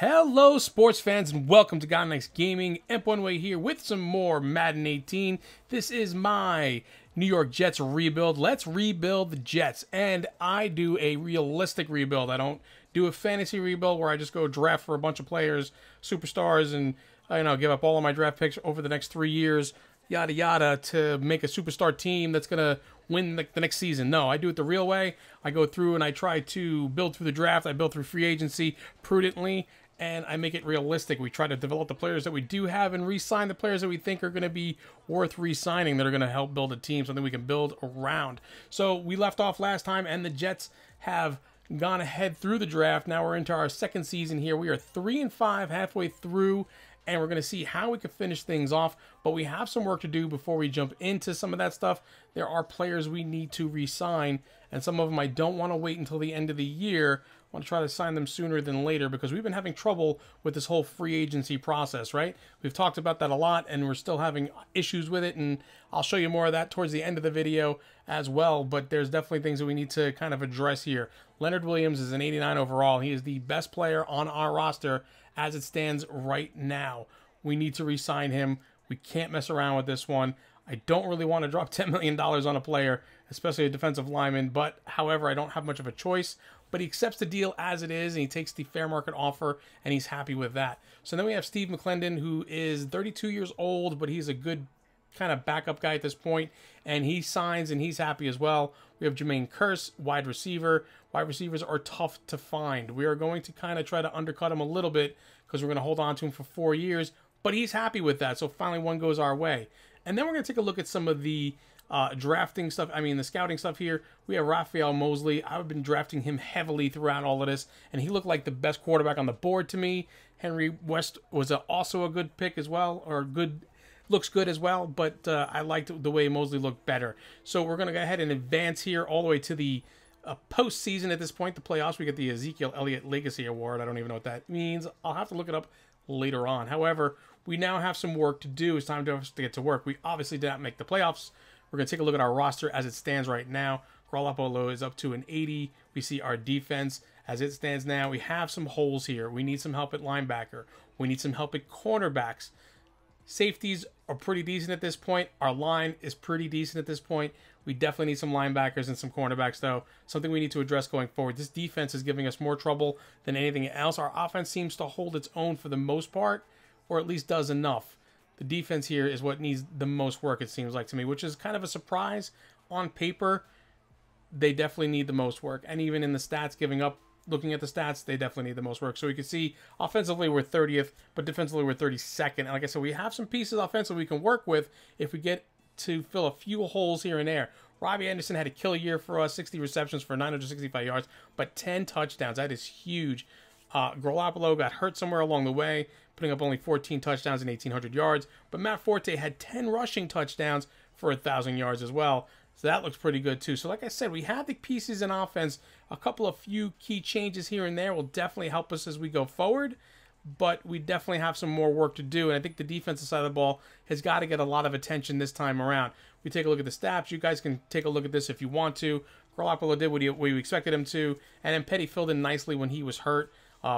Hello, sports fans, and welcome to God Next Gaming. Imp1Way here with some more Madden 18. This is my New York Jets rebuild. Let's rebuild the Jets, and I do a realistic rebuild. I don't do a fantasy rebuild where I just go draft for a bunch of players, superstars, and give up all of my draft picks over the next 3 years, yada yada, to make a superstar team that's gonna win the next season. No, I do it the real way. I go through and I try to build through the draft. I build through free agency prudently, and I make it realistic. We try to develop the players that we do have and re-sign the players that we think are going to be worth re-signing, that are going to help build a team, something we can build around. So we left off last time, and the Jets have gone ahead through the draft. Now we're into our second season here. We are 3-5 halfway through, and we're going to see how we can finish things off. But we have some work to do before we jump into some of that stuff. There are players we need to re-sign, and some of them I don't want to wait until the end of the year. I want to try to sign them sooner than later because we've been having trouble with this whole free agency process, right? We've talked about that a lot, and we're still having issues with it, and I'll show you more of that towards the end of the video as well. But there's definitely things that we need to kind of address here. Leonard Williams is an 89 overall. He is the best player on our roster as it stands right now. We need to re-sign him. We can't mess around with this one. I don't really want to drop $10 million on a player, especially a defensive lineman, but however, I don't have much of a choice. But he accepts the deal as it is, and he takes the fair market offer, and he's happy with that. So then we have Steve McClendon, who is 32 years old, but he's a good kind of backup guy at this point, and he signs, and he's happy as well. We have Jermaine Kearse, wide receiver. Wide receivers are tough to find. We are going to kind of try to undercut him a little bit because we're going to hold on to him for 4 years, but he's happy with that, so finally one goes our way. And then we're going to take a look at some of the drafting stuff, the scouting stuff here. We have Raphael Mosley. I've been drafting him heavily throughout all of this, and he looked like the best quarterback on the board to me. Henry West was also a good pick as well, looks good as well, but I liked the way Mosley looked better. So we're going to go ahead and advance here all the way to the postseason at this point, the playoffs. We get the Ezekiel Elliott Legacy Award. I don't even know what that means. I'll have to look it up later on. However, we now have some work to do. It's time to get to work. We obviously did not make the playoffs. We're going to take a look at our roster as it stands right now. Garoppolo is up to an 80. We see our defense as it stands now. We have some holes here. We need some help at linebacker. We need some help at cornerbacks. Safeties are pretty decent at this point. Our line is pretty decent at this point. We definitely need some linebackers and some cornerbacks, though. Something we need to address going forward. This defense is giving us more trouble than anything else. Our offense seems to hold its own for the most part, or at least does enough. The defense here is what needs the most work, it seems like to me, which is kind of a surprise. On paper, they definitely need the most work. And even in the stats, looking at the stats, they definitely need the most work. So we can see offensively we're 30th, but defensively we're 32nd. And like I said, we have some pieces offensively we can work with if we get to fill a few holes here and there. Robbie Anderson had a killer year for us, 60 receptions for 965 yards, but 10 touchdowns. That is huge. Garoppolo got hurt somewhere along the way, putting up only 14 touchdowns and 1,800 yards. But Matt Forte had 10 rushing touchdowns for 1,000 yards as well. So that looks pretty good too. So like I said, we have the pieces in offense. A couple of few key changes here and there will definitely help us as we go forward. But we definitely have some more work to do. And I think the defensive side of the ball has got to get a lot of attention this time around. We take a look at the stats. You guys can take a look at this if you want to. Garoppolo did what we expected him to. And then Petty filled in nicely when he was hurt.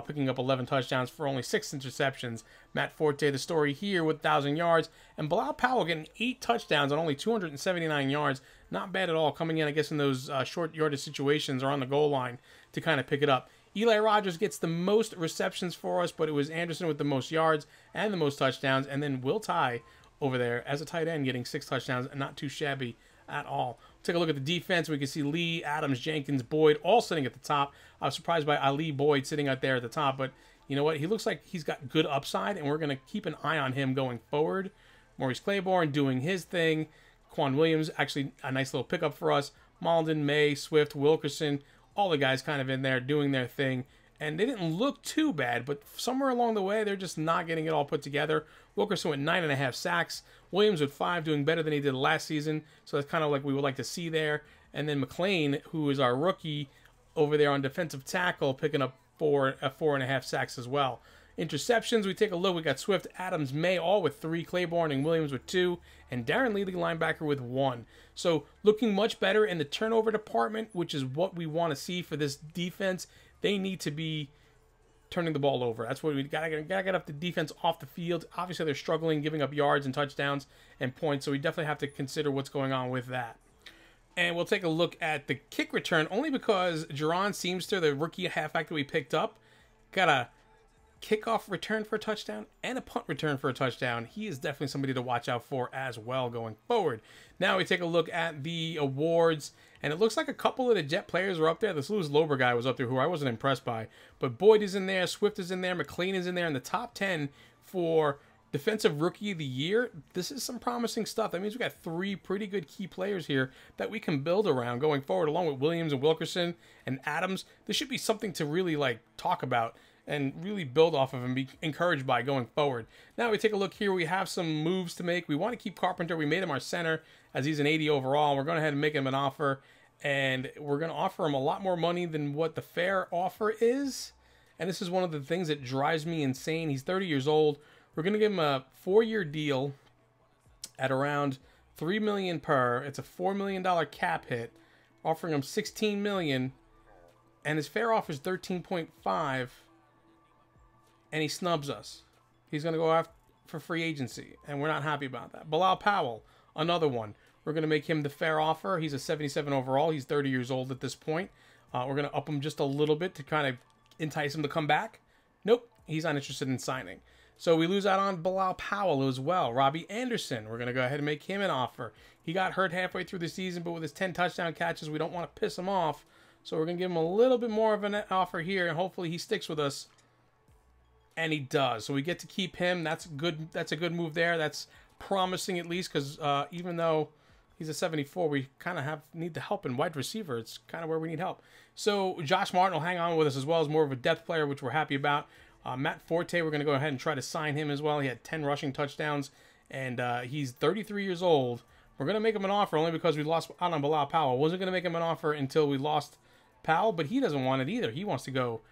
Picking up 11 touchdowns for only 6 interceptions. Matt Forte, the story here, with 1,000 yards. And Bilal Powell getting 8 touchdowns on only 279 yards. Not bad at all, coming in, I guess, in those short yardage situations or on the goal line to kind of pick it up. Eli Rogers gets the most receptions for us, but it was Anderson with the most yards and the most touchdowns. And then Will Tye over there as a tight end getting 6 touchdowns, and not too shabby at all. Take a look at the defense. We can see Lee, Adams, Jenkins, Boyd all sitting at the top. I was surprised by Ali Boyd sitting out there at the top, but you know what? He looks like he's got good upside, and we're going to keep an eye on him going forward. Maurice Claiborne doing his thing. Quan Williams, actually a nice little pickup for us. Malden, May, Swift, Wilkerson, all the guys kind of in there doing their thing. And they didn't look too bad, but somewhere along the way, they're just not getting it all put together. Wilkerson with 9.5 sacks. Williams with 5, doing better than he did last season. So that's kind of like we would like to see there. And then McLean, who is our rookie over there on defensive tackle, picking up 4.5 sacks as well. Interceptions, we take a look. We got Swift, Adams, May, all with 3. Claiborne and Williams with 2. And Darren Lee, the linebacker, with 1. So looking much better in the turnover department, which is what we want to see for this defense. They need to be turning the ball over. That's what we gotta get up the defense off the field. Obviously, they're struggling, giving up yards and touchdowns and points, so we definitely have to consider what's going on with that. And we'll take a look at the kick return, only because Jerron Seamster, the rookie halfback that we picked up, got a kickoff return for a touchdown and a punt return for a touchdown. He is definitely somebody to watch out for as well going forward. Now we take a look at the awards, and it looks like a couple of the Jet players were up there. This Lewis Lober guy was up there, who I wasn't impressed by. But Boyd is in there, Swift is in there, McLean is in there in the top 10 for Defensive Rookie of the Year. This is some promising stuff. That means we got 3 pretty good key players here that we can build around going forward, along with Williams and Wilkerson and Adams. This should be something to really talk about and really build off of and be encouraged by going forward. Now we take a look here. We have some moves to make. We want to keep Carpenter. We made him our center as he's an 80 overall. We're going to go ahead and make him an offer, and we're going to offer him a lot more money than what the fair offer is. And this is one of the things that drives me insane. He's 30 years old. We're going to give him a 4-year deal at around $3 million per. It's a $4 million cap hit, offering him $16 million, and his fair offer is 13.5, and he snubs us. He's going to go after for free agency, and we're not happy about that. Bilal Powell, another one. We're going to make him the fair offer. He's a 77 overall. He's 30 years old at this point. We're going to up him just a little bit to kind of entice him to come back. Nope, he's not interested in signing. So we lose out on Bilal Powell as well. Robbie Anderson, we're going to go ahead and make him an offer. He got hurt halfway through the season, but with his 10 touchdown catches, we don't want to piss him off. So we're going to give him a little bit more of an offer here, and hopefully he sticks with us. And he does. So we get to keep him. That's good. That's a good move there. That's promising, at least, because even though he's a 74, we kind of need the help in wide receiver. It's kind of where we need help. So Josh Martin will hang on with us as well as more of a depth player, which we're happy about. Matt Forte, we're going to go ahead and try to sign him as well. He had 10 rushing touchdowns, and he's 33 years old. We're going to make him an offer only because we lost out on Bilal Powell. Wasn't going to make him an offer until we lost Powell, but he doesn't want it either. He wants to go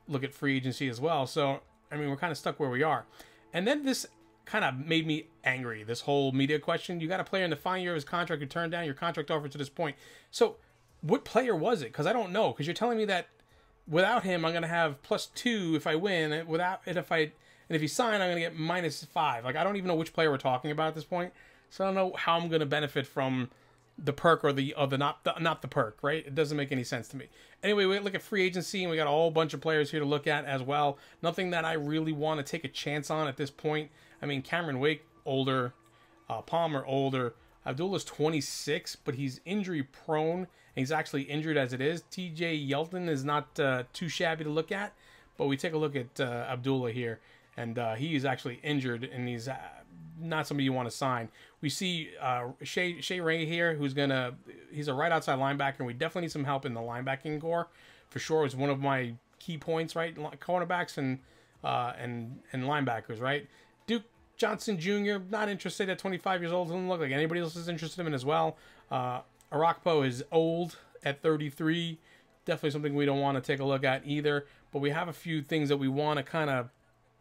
look at free agency as well. So, I mean, we're kind of stuck where we are. And then this kind of made me angry, this whole media question. You got a player in the final year of his contract who turned down your contract offer to this point. So what player was it? Because I don't know. Because you're telling me that without him, I'm going to have +2 if I win. And without it, if he sign, I'm going to get -5. Like, I don't even know which player we're talking about at this point. So I don't know how I'm going to benefit from the perk or the not the perk, right? It doesn't make any sense to me. Anyway, we look at free agency, and we got a whole bunch of players here to look at as well. Nothing that I really want to take a chance on at this point. I mean, Cameron Wake, older. Palmer, older. Abdullah's 26, but he's injury prone, and he's actually injured as it is. TJ Yelton is not too shabby to look at, but we take a look at Abdullah here, and he is actually injured, and he's not somebody you want to sign. We see Shea Ray here, he's a right outside linebacker, and we definitely need some help in the linebacking core. For sure, it's one of my key points, right? Cornerbacks and linebackers, right? Duke Johnson Jr., not interested at 25 years old. Doesn't look like anybody else is interested in him as well. Arakpo is old at 33. Definitely something we don't want to take a look at either. But we have a few things that we want to kind of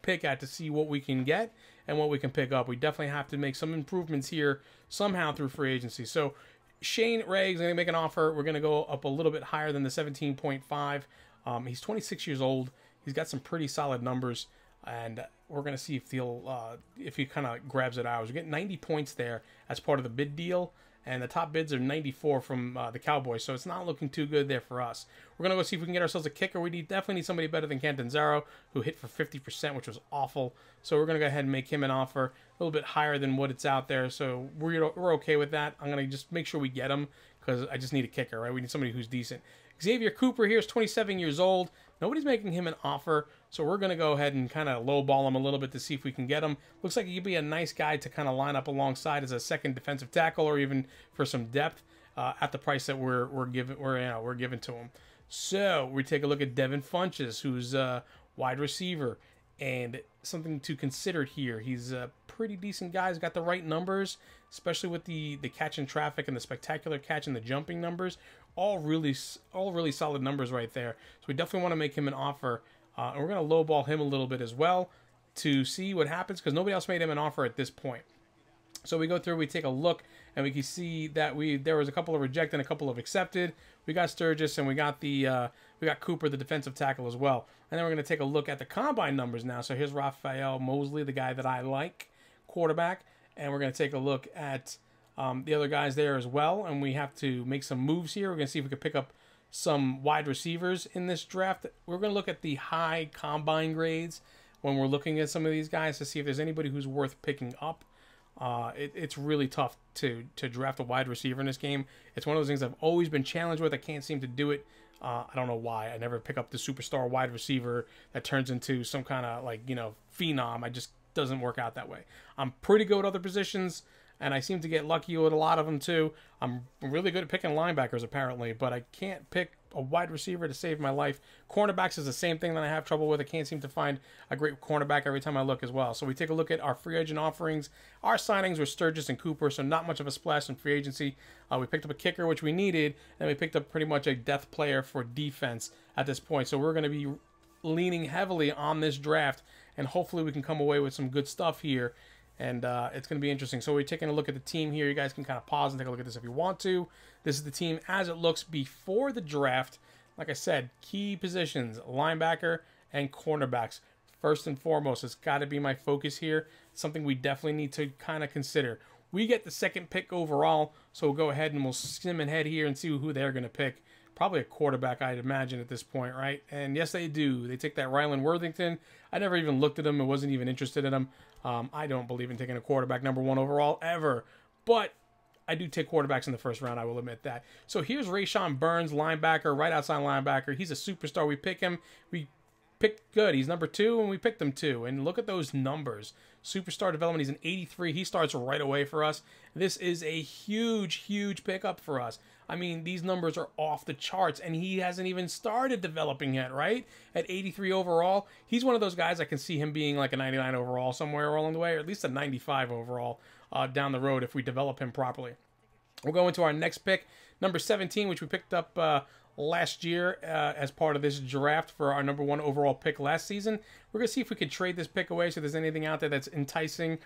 pick at to see what we can get and what we can pick up. We definitely have to make some improvements here somehow through free agency. So Shane Ray is going to make an offer. We're going to go up a little bit higher than the 17.5. He's 26 years old. He's got some pretty solid numbers, and we're going to see if he kind of grabs it out. We get 90 points there as part of the bid deal, and the top bids are 94 from the Cowboys, so it's not looking too good there for us. We're going to go see if we can get ourselves a kicker. We definitely need somebody better than Cantanzaro, who hit for 50%, which was awful. So we're going to go ahead and make him an offer a little bit higher than what it's out there, so we're okay with that. I'm going to just make sure we get him because I just need a kicker, right? We need somebody who's decent. Xavier Cooper here is 27 years old. Nobody's making him an offer, so we're going to go ahead and kind of lowball him a little bit to see if we can get him. Looks like he'd be a nice guy to kind of line up alongside as a second defensive tackle, or even for some depth at the price that we're given to him. So we take a look at Devin Funches, who's a wide receiver, and something to consider here. He's a pretty decent guy. He's got the right numbers, especially with the catch in traffic and the spectacular catch and the jumping numbers. All really solid numbers right there. So we definitely want to make him an offer, and we're going to lowball him a little bit as well to see what happens, because nobody else made him an offer at this point. So we go through, we take a look, and we can see that there was a couple of rejected and a couple of accepted. We got Sturgis, and we got the we got Cooper, the defensive tackle, as well. And then we're going to take a look at the combine numbers now. So here's Raphael Mosley, the guy that I like, quarterback. And we're going to take a look at the other guys there as well. And we have to make some moves here. We're going to see if we can pick up some wide receivers in this draft. We're going to look at the high combine grades when we're looking at some of these guys to see if there's anybody who's worth picking up. It's really tough to draft a wide receiver in this game. It's one of those things I've always been challenged with. I can't seem to do it. I don't know why. I never pick up the superstar wide receiver that turns into some kind of, like, you know, phenom. I just doesn't work out that way. I'm pretty good at other positions, and I seem to get lucky with a lot of them too. I'm really good at picking linebackers apparently, but I can't pick a wide receiver to save my life. Cornerbacks is the same thing that I have trouble with. I can't seem to find a great cornerback every time I look as well. So we take a look at our free agent offerings. Our signings were Sturgis and Cooper, so not much of a splash in free agency. We picked up a kicker, which we needed, and we picked up pretty much a depth player for defense at this point. So we're going to be leaning heavily on this draft, and hopefully we can come away with some good stuff here. And it's going to be interesting. So we're taking a look at the team here. You guys can kind of pause and take a look at this if you want to. This is the team as it looks before the draft. Like I said, key positions, linebacker and cornerbacks. First and foremost, it's got to be my focus here. Something we definitely need to kind of consider. We get the second pick overall, so we'll go ahead and we'll skim ahead here and see who they're going to pick. Probably a quarterback, I'd imagine, at this point, right? And yes, they do. They take that Rylan Worthington. I never even looked at him. I wasn't even interested in him. I don't believe in taking a quarterback number 1 overall ever. But I do take quarterbacks in the first round, I will admit that. So here's Rayshawn Burns, linebacker, right outside linebacker. He's a superstar. We pick him. We picked good. He's number 2, and we picked him 2. And look at those numbers. Superstar development, he's an 83. He starts right away for us. This is a huge, huge pickup for us. I mean, these numbers are off the charts, and he hasn't even started developing yet, right? At 83 overall, he's one of those guys I can see him being like a 99 overall somewhere along the way, or at least a 95 overall down the road if we develop him properly. We'll go into our next pick, number 17, which we picked up last year as part of this draft for our number 1 overall pick last season. We're going to see if we could trade this pick away so there's anything out there that's enticing.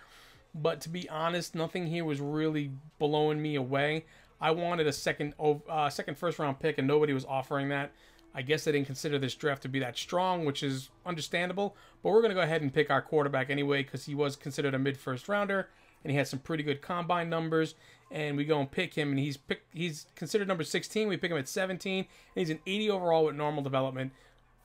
But to be honest, nothing here was really blowing me away. I wanted a second first-round pick, and nobody was offering that. I guess they didn't consider this draft to be that strong, which is understandable. But we're going to go ahead and pick our quarterback anyway because he was considered a mid-first rounder, and he had some pretty good combine numbers. And we go and pick him, and he's considered number 16. We pick him at 17, and he's an 80 overall with normal development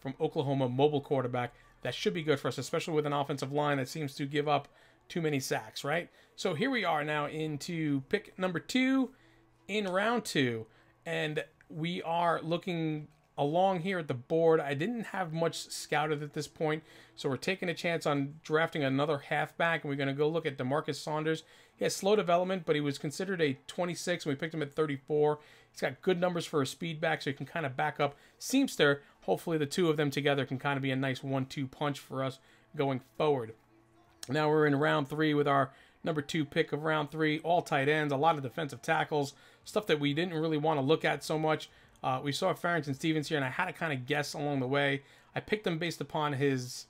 from Oklahoma, mobile quarterback. That should be good for us, especially with an offensive line that seems to give up too many sacks, right? So here we are now into pick number 2 in round 2, and we are looking along here at the board. I didn't have much scouted at this point, so we're taking a chance on drafting another halfback, and we're going to go look at DeMarcus Saunders. He has slow development, but he was considered a 26, and we picked him at 34. He's got good numbers for a speed back, so he can kind of back up Seamster. Hopefully the two of them together can kind of be a nice 1-2 punch for us going forward. Now we're in round 3 with our number 2 pick of round 3, all tight ends, a lot of defensive tackles, stuff that we didn't really want to look at so much. We saw Farrington Stevens here, and I had to kind of guess along the way. I picked him based upon his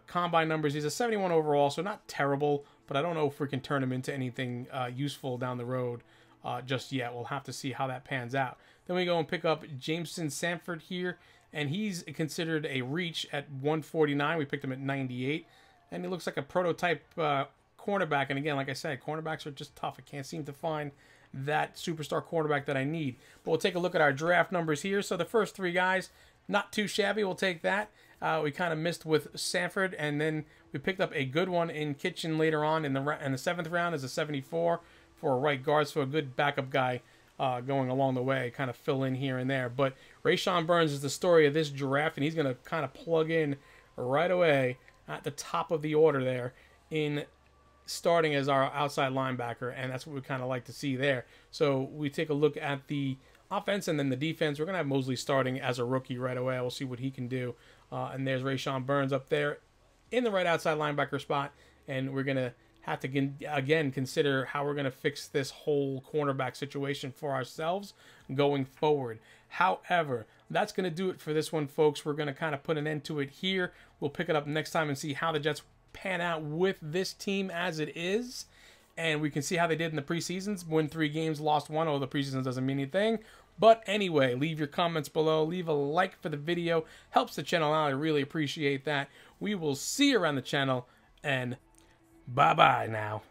combine numbers. He's a 71 overall, so not terrible, but I don't know if we can turn him into anything useful down the road just yet. We'll have to see how that pans out. Then we go and pick up Jameson Sanford here, and he's considered a reach at 149. We picked him at 98, and he looks like a prototype cornerback. And again, like I said, cornerbacks are just tough. I can't seem to find that superstar quarterback that I need. But we'll take a look at our draft numbers here. So the first 3 guys, not too shabby. We'll take that. We kind of missed with Sanford, and then we picked up a good one in Kitchen later on in the 7th round as a 74 for a right guard. So a good backup guy going along the way, kind of fill in here and there. But Rayshawn Burns is the story of this draft, and he's going to kind of plug in right away at the top of the order there in starting as our outside linebacker, and that's what we kind of like to see there. So we take a look at the offense and then the defense. We're going to have Mosley starting as a rookie right away. We'll see what he can do. And there's Rayshawn Burns up there in the right outside linebacker spot, and we're going to have to, again, consider how we're going to fix this whole cornerback situation for ourselves going forward. However, that's going to do it for this one, folks. We're going to kind of put an end to it here. We'll pick it up next time and see how the Jets pan out with this team as it is. and we can see how they did in the preseasons. Win 3 games, lost 1. Oh, the preseason doesn't mean anything. But anyway, leave your comments below. Leave a like for the video. Helps the channel out. I really appreciate that. We will see you around the channel, and bye-bye now.